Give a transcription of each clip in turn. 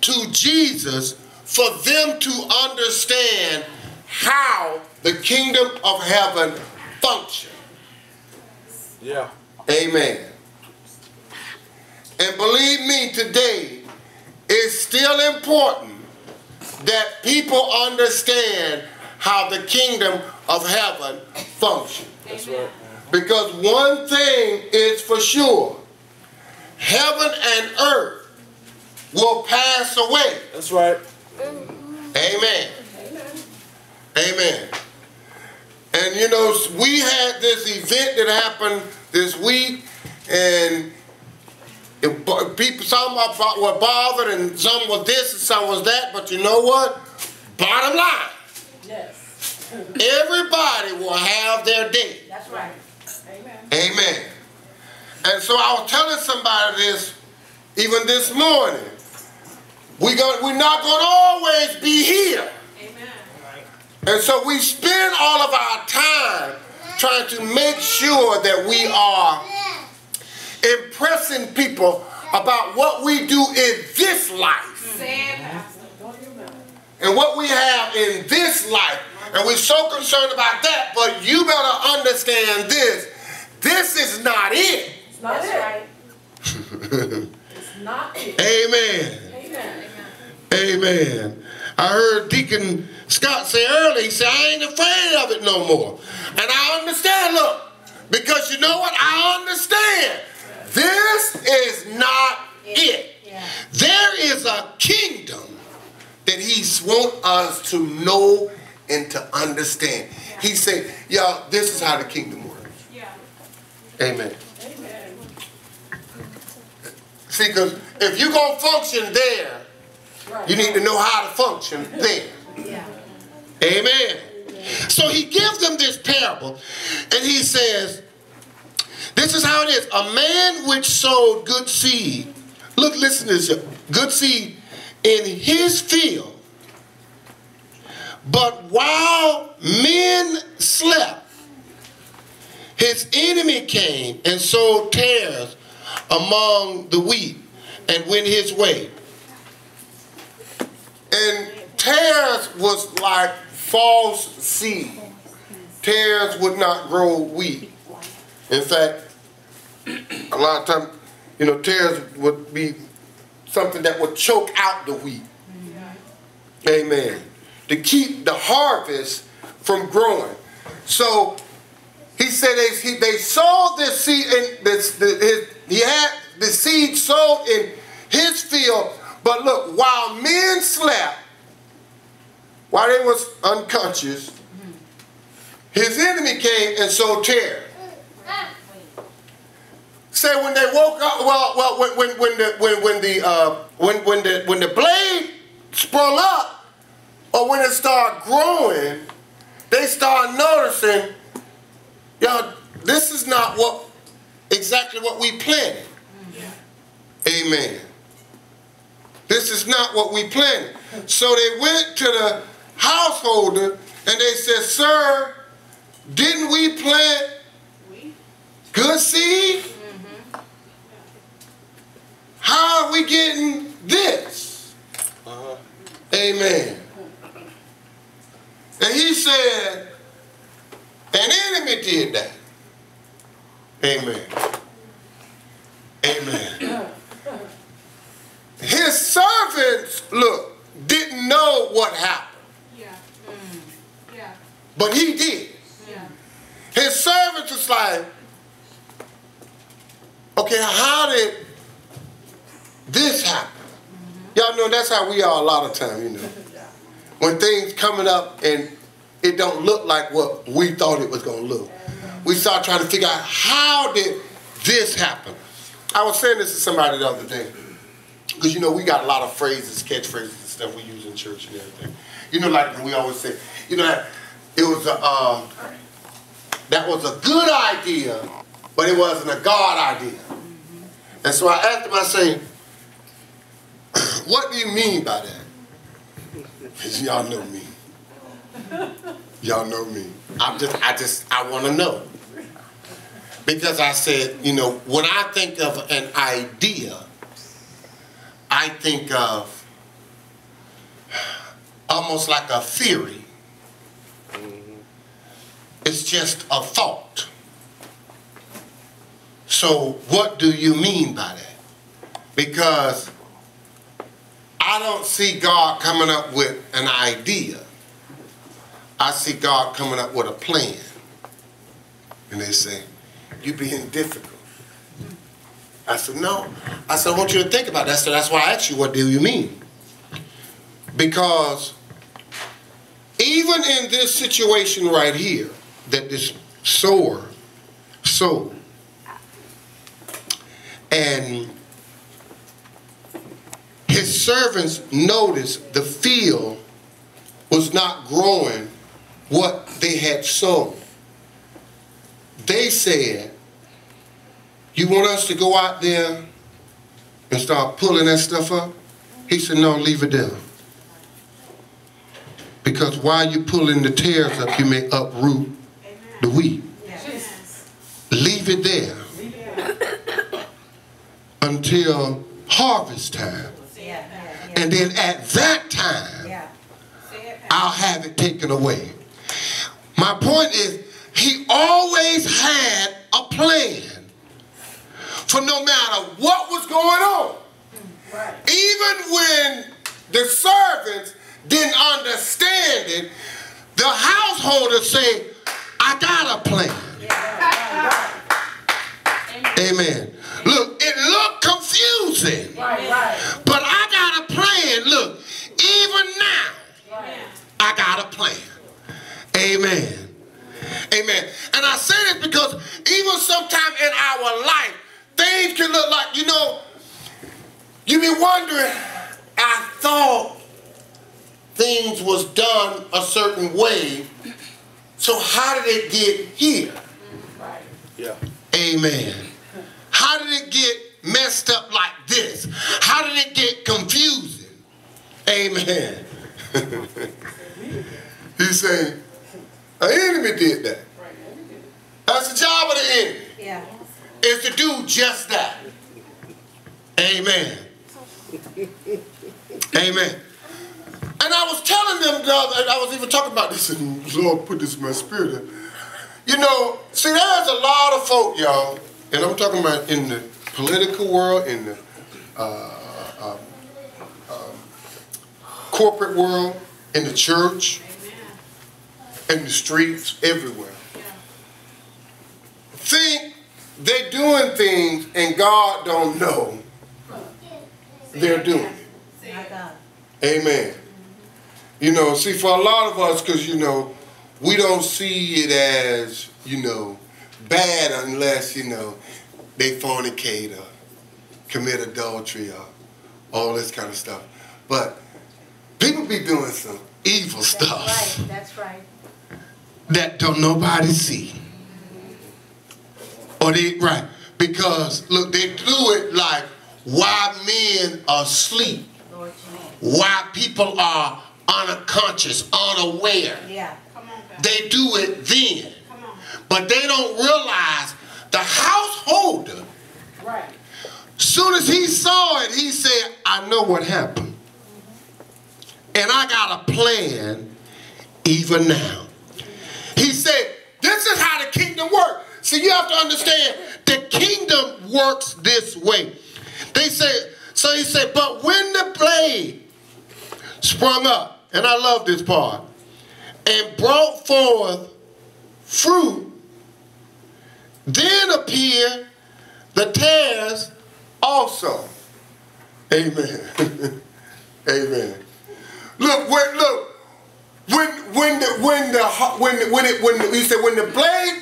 to Jesus for them to understand how the kingdom of heaven functions. Yeah. Amen. And believe me, today, it's still important that people understand how the kingdom of heaven functions. That's right. Because one thing is for sure, heaven and earth will pass away. That's right. Amen. Amen. And you know, we had this event that happened this week, and people, some were bothered, and some was this and some was that, but you know what? Bottom line, yes, everybody will have their day. that's right. Amen. Amen. And so I was telling somebody this even this morning. We're not going to always be here. Amen. And so we spend all of our time trying to make sure that we are impressing people about what we do in this life. And what we have in this life. And we're so concerned about that, but you better understand this. This is not it. It's not right. It's not it. Amen. Amen. Amen. I heard Deacon Scott say earlier, he said, I ain't afraid of it no more. And I understand, look, because you know what? I understand. This is not it. Yeah. There is a kingdom that he wants us to know and to understand. Yeah. He said, y'all, this is how the kingdom works. Yeah. Amen. Amen. See, because if you're going to function there, Right. you need to know how to function there. Yeah. Amen. So he gives them this parable, and he says, this is how it is. A man which sowed good seed, look, listen to this, good seed in his field. But while men slept, his enemy came and sowed tares among the wheat and went his way. And tares was like false seed. Tares would not grow wheat. In fact, a lot of times, you know, tares would be something that would choke out the wheat. Amen. To keep the harvest from growing. So he said they sowed this seed, and he had the seed sowed in his field. But look, while men slept, while they was unconscious, his enemy came and sowed tares. Say when they woke up, when the blade sprung up, or when it started growing, they started noticing, y'all, this is not exactly what we planted. Amen. This is not what we planted. So they went to the householder and they said, sir, didn't we plant good seed? How are we getting this? Amen. And he said, an enemy did that. Amen. Amen. His servants, look, didn't know what happened. Yeah. Yeah. But he did. Yeah. His servants was like, okay, how did this happen? Y'all know that's how we are a lot of times, you know. When things coming up and it don't look like what we thought it was going to look. We start trying to figure out, how did this happen? I was saying this to somebody the other day. Because, you know, we got a lot of phrases, catchphrases and stuff we use in church and everything. You know, like we always say, you know, it was that was a good idea, but it wasn't a God idea. And so I asked him, I say, what do you mean by that? Because y'all know me. Y'all know me. I want to know. Because I said, you know, when I think of an idea, I think of almost like a theory. It's just a thought. So what do you mean by that? Because I don't see God coming up with an idea. I see God coming up with a plan. And they say, you're being difficult. I said, no. I said, I want you to think about that. So that's why I asked you, what do you mean? Because even in this situation right here, that this sower sowed, and his servants noticed the field was not growing what they had sown. They said, you want us to go out there and start pulling that stuff up? He said, no, leave it there. Because while you're pulling the tares up, you may uproot the wheat. Yes. Leave it there until harvest time. And then at that time, I'll have it taken away. My point is, he always had a plan for no matter what was going on. Right. Even when the servants didn't understand it, the householders say, I got a plan. Yeah. Amen. Look, it looked confusing, but I got a plan. Look, even now, I got a plan. Amen. Amen. And I say this because even sometime in our life, things can look like, you know, you be wondering, I thought things was done a certain way, so how did it get here? Right. Yeah. Amen. How did it get messed up like this? How did it get confusing? Amen. He's saying, an enemy did that. That's the job of the enemy. Yeah. Is to do just that. Amen. Amen. And I was telling them, I was even talking about this, and the Lord put this in my spirit. You know, see, there's a lot of folk, y'all, and I'm talking about in the political world, in the corporate world, in the church, in the streets, everywhere. Think they're doing things and God don't know they're doing it. Amen. You know, see, for a lot of us, because, you know, we don't see it as, you know, bad unless, you know, they fornicate or commit adultery or all this kind of stuff. But people be doing some evil stuff. That's right. That don't nobody see. Or they, right, because, look, they do it like while men are asleep, while people are unconscious, unaware. Yeah. Come on, they do it then. Come on. But they don't realize the householder, right. Soon as he saw it, he said, I know what happened. And I got a plan even now. He said, this is how the kingdom works. See, you have to understand, the kingdom works this way. They said, so he said, but when the blade sprung up, and I love this part, and brought forth fruit, then appeared the tares also. Amen. Amen. Look, when the blade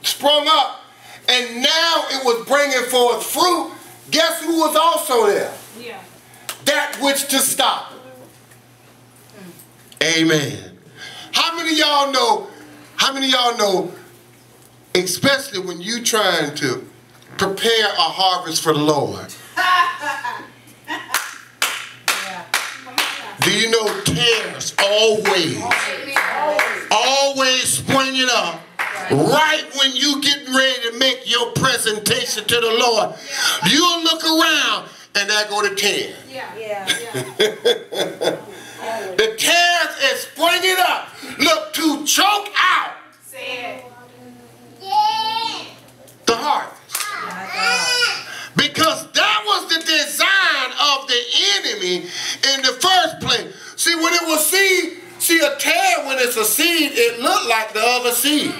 sprung up, and now it was bringing forth fruit, guess who was also there? Yeah. That which to stop it. Amen. How many of y'all know, especially when you trying to prepare a harvest for the Lord? Do you know tares always springing up right when you getting ready to make your presentation to the Lord? You'll look around and there go the tares. The tares when it's a seed, it look like the other seed.